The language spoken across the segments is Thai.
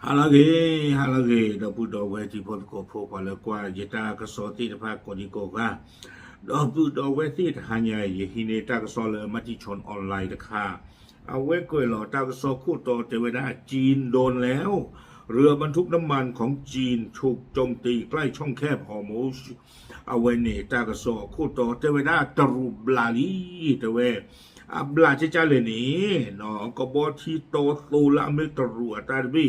halage da bu do we ti pho ko pho pa le kwa yeta ka so ti da pha ko di ko ka do bu do we ti ha nya ye hi ne ta ka so le ma ti chonออนไลน์ตะค่ะเอาไว้กวยหล่อตากซอคู่โตเทวดาจีนโดนแล้วเรือบรรทุกน้ำมันของจีนถูกโจมตีใกล้ช่องแคบฮอร์มุสเอาไว้เนี่ยตากซอคู่โตเทวดาตรุบลาลีเทเวบลาเจ้าเลยนี่เนาะก็บอกที่โตสูละไม่ตรัวตาบี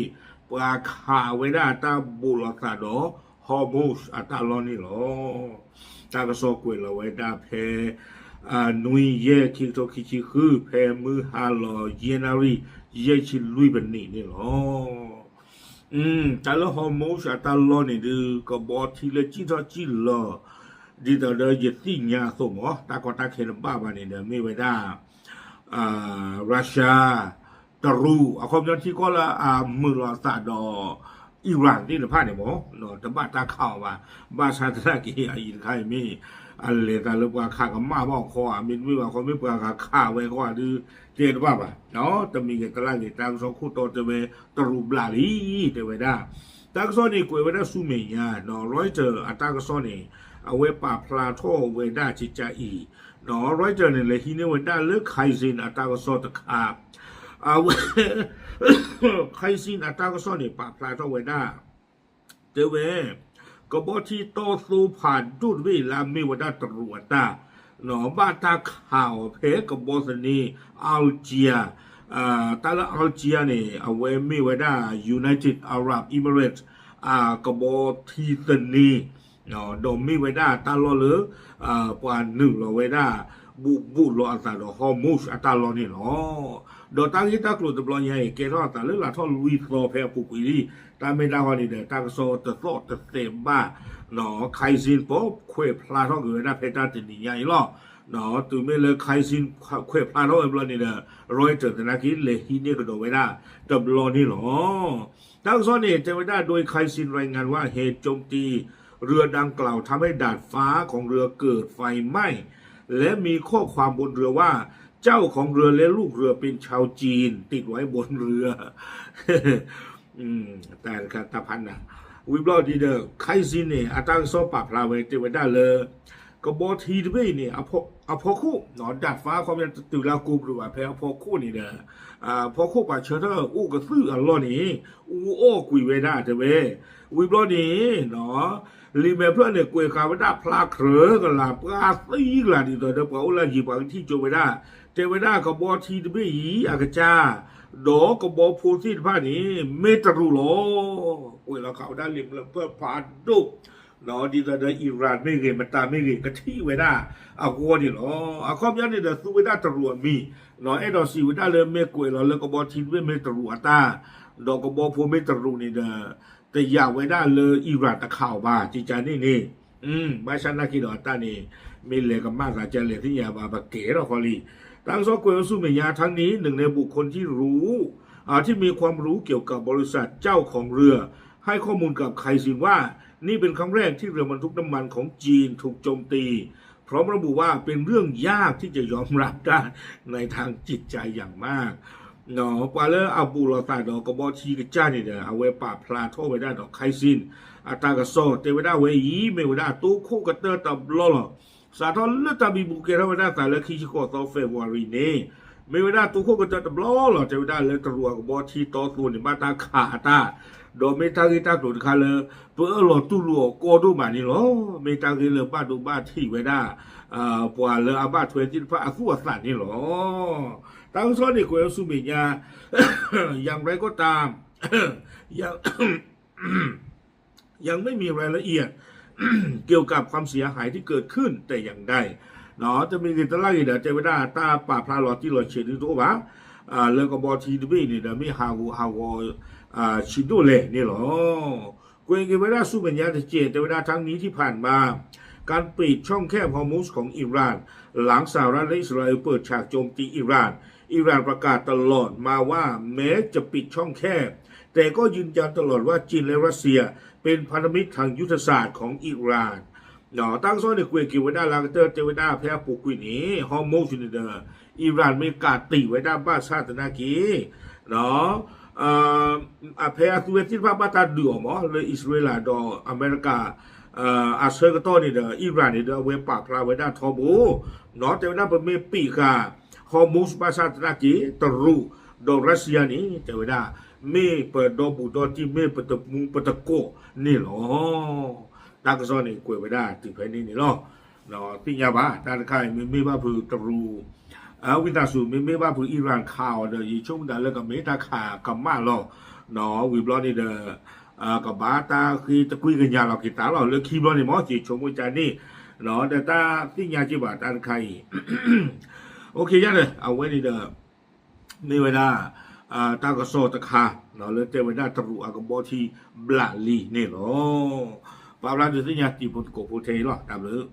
ปลาข่าวไว้ได้ตาบุลตาดอฮอร์มุสตาลอนี่หรอตากซอกวยเราไว้ได้เพนุยเย่คิโตคิชิคือเพมือฮาลอเยนารีเย่ชิลุยบันนี่หรอแต่ละฮอร์โมนตาลอนี่ดูก็บอกทีละจีทอจีลอดีต่อเดยติญาสมอตาก็ตาเคลบ้าบันนี่เดไม่ไว้ได้รัสเซียตรูเอาความยันที่ก็ละมือลอซาดออิหร่านนี่หรือพลาดเนี่ยหมอเนาะแต่บ้านตาข่าวว่าบ้านชาติตะกี้อินไทยมีอะไรแต่ลูกว่าข้ากับมาบอกคอมินวิว่าคนไม่เปล่าข้าไว้ก็ดูเจนว่าป่ะเนาะแต่มีกันตลาดเนี่ยตั้งสองคู่โตจะเวตรูบลาลีเทวดาตั้งซ้อนนี่กวยไว้ได้สู้เมียเนาะร้อยเจอตั้งซ้อนนี่เอาไว้ป่าพลาโทเวด้าจิจาอีเนาะร้อยเจอเนี่ยเลยที่เนี่ยเวด้าเลือกไคซินตั้งซ้อนตะขาบเอาไว้ไคซินตั้งซ้อนนี่ป่าพลาโทเวด้าเทเวก็บอกที่โตสูผ่านจุดวิลามีวัดตรวจตาหนอบ้าตาข่าวเพกับบอสนีอัลเจียตาละอัลเจียเนี่ยเอาไว้มีวัดยูไนเต็ดอาหรับอิมิเรตส์ก็บอกที่สนีเนาะโดมมีวัดตาลอเลปานหนึ่งเราวัดบุลอตาดฮอร์มุสตาลอนี่เนาะโดตั้งที่ตากลุ่มตะบลอยใหญ่เกล้าตาเลือดทอลุยโซเพปุกุลีตาไม่ได้วันนี้เด้อตาโซตะโซตะเต็มบ้าเนาะไคซินป๊อบเควพลาท่อเกิดได้เพตาตินี่ใหญ่ล้อเนาะตัวไม่เลยไคซินเควพลาท่อเอ็มบลอนี่เด้อร้อยเจอแต่นักกินเลยฮีนี่ก็โดนไว้ได้ตะบลอนี่หรอตั้งโซนี่จะไว้ได้โดยไคซินรายงานว่าเหตุโจมตีเรือดังกล่าวทำให้ดาดฟ้าของเรือเกิดไฟไหม้และมีข้อความบนเรือว่าเจ้าของเรือและลูกเรือเป็นชาวจีนติดไว้บนเรือแต่ตาพันนะวิบลอดีเดอร์ไคซินเนี่ยตั้งโซปาพลาเวติไว้ได้เลยก็บอทีด้วยเนี่ยพอคู่หนอนดาดฟ้าความเป็นตุลากูหรือว่าแพ้พอคู่นี่เด้อพอคู่ป่าเชอร์เตอร์อู้กระซื้ออัลลอนี่อู้โอ้กุยเวด้าเทเววิบลอนี่เนาะลีเมเพื่อนเนี่ยกุยคาเวด้าพลาเครือกันละปลาซีกละดีตัวเด็กว่าอุลาจีบางที่โจเวด้าเทวดาก็บอกทีด้วยอากาจ้าดอกก็บอกพูดที่ผ้านี้เมตรูโลกุยเราเขาได้ลิมเพื่อผ่านดุเนาะดีแต่อิหร่านไม่เรียนมันตามไม่เรียนก็ที่เวด้าอากัวนี่หรออาคอมยันนี่เดสู้เวด้าตรวจมีเนาะไอ้ดอกสีเวด้าเลยเมกุยเราเลยก็บอกทีด้วยเมตรูตาดอกก็บอกพูดเมตรูนี่เด้อแต่อยากเวด้าเลยอิหร่านตะข่าวบ้าจีจานี่บ้านฉันนักกีฬาตานี่มีเหล็กกับมาสาเจเหล็กที่ยาบาเก๋เราคอลีตั้งซอกกวยสู้เมียทั้งนี้หนึ่งในบุคคลที่รู้ที่มีความรู้เกี่ยวกับบริษัทเจ้าของเรือให้ข้อมูลกับไคซินว่านี่เป็นครั้งแรกที่เรือบรรทุกน้ำมันของจีนถูกโจมตีพร้อมระบุว่าเป็นเรื่องยากที่จะยอมรับได้ในทางจิตใจอย่างมากเนาะปาเลออาบูลอตาดอกกบอชีกจ้านี่เด้อเอาไว้ป่าพลาโทไว้ได้ดอกไคซินตากระโซเตไว้ได้เวยีเมไว้ได้ตู้คู่กระเตอร์ตับล้อสาทอนเลือดตาบีบุกเกอร์ไว้ได้แต่ละคิชิโกโตเฟบวารีเน่ไม่ไว้ได้ตู้คู่กระเตอร์ตับล้อหรอเตไว้ได้เลยตรัวกบอชีโตสูนี่มาตาขาตาโดเมตากิตาตุคาเลเปอหลอตุลัวโกดูมานี่หรอเมตากิเลบ้าดูบ้าที่ไว้ได้ปวาเลอาบ้าทเวจิตพระอสุวสันนี่หรอตั้งซ้อนนี่กวยสุเมียอย่างไรก็ตามยังไม่มีรายละเอียดเกี่ยวกับความเสียหายที่เกิดขึ้นแต่อย่างใดเนาะจะมีกิจลักษณะเจเวดาตาป่าพลาลอที่เราเชื่อถือตัวบ้าเรื่องกบทีดีนี่เดี๋ยวมีฮาวชิโดเล่นี่หรอกวยกิเวดาสู้เป็นยาเจแต่เวลาทั้งนี้ที่ผ่านมาการปิดช่องแคบฮอร์มุสของอิหร่านหลังสหรัฐและอิสราเอลเปิดฉากโจมตีอิหร่านประกาศตลอดมาว่าแม้จะปิดช่องแคบแต่ก็ยืนยันตลอดว่าจีนและรัสเซียเป็นพันธมิตรทางยุทธศาสตร์ของอิหร่านเนาะตั้งซ้อนในกวยกิเวดาลางเตอร์เจเวดาแพ้ปุกุยนี้ฮอร์มุสนี่เด้ออิหร่านมีการตีไว้ด้านบ้านชาตินากีเนาะ a pe a tu ti pa pa ta du mo le Israel do America a se ko to ni de Iran ni de we pa pla we da tho bo no te na pe me pi ka Hormuz pa sa ta ki tru do Russia ni te we da me pe do bu do ti me pe to mu pe to ko ni lo ta ko so ni kwe we da ti pe ni lo no ti nya ba ta kai me ba pu tru วิตาสูไม่ว่าผู้อิหร่านข่าวเดี๋ยวช่วงนั้นแล้วก็ไม่ตาขากับมาหรอกเนาะวิบล้อนี่เด้อกับบาตาคือตะกุยกันยาเราคิดตาเราเลือกคีบล้อนี่มอจีชมวิจารณ์นี่เนาะแต่ตาที่ยาจีบาตาใครโอเคยังเลยเอาไว้นี่เด้อมีเวลาตาก็โซตะคาเนาะเลยเจเวลาตรุอากบอที่บลาลีนี่เนาะปาบลาดูที่ยาจีบนโกโพเทหรอตามเลย